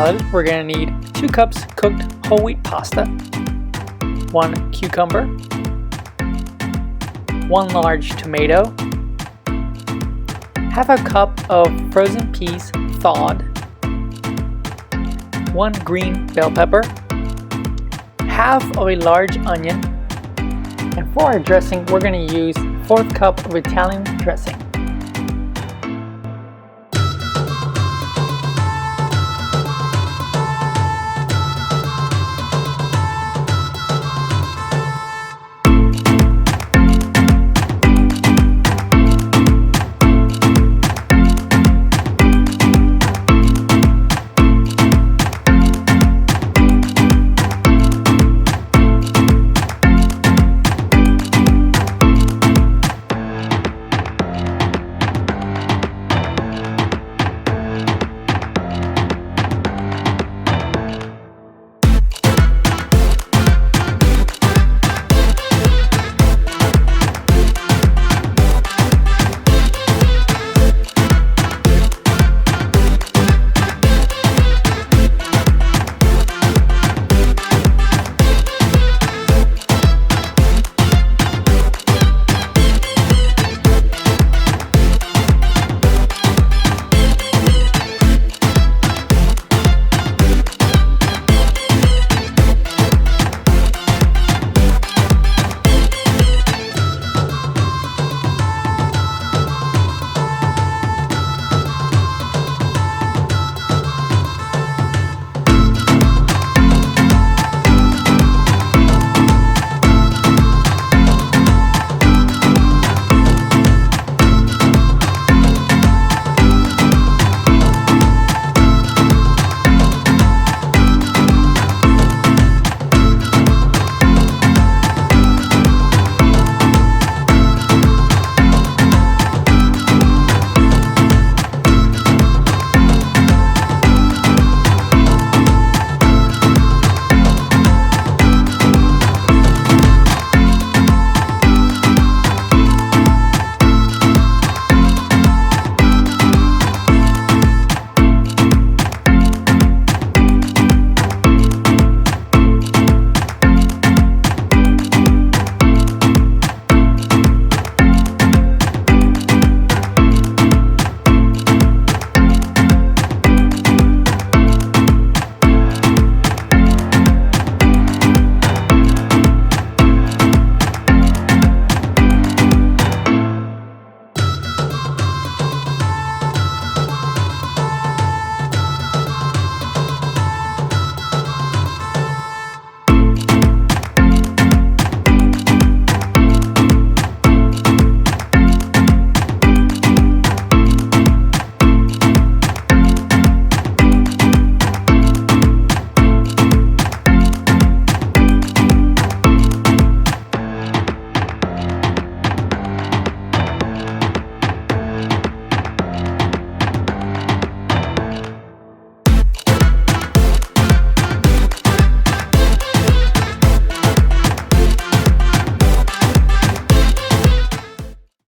salad, we're going to need 2 cups cooked whole wheat pasta, 1 cucumber, 1 large tomato, half a cup of frozen peas thawed, 1 green bell pepper, half of a large onion, and for our dressing we're going to use 1/4 cup of Italian dressing.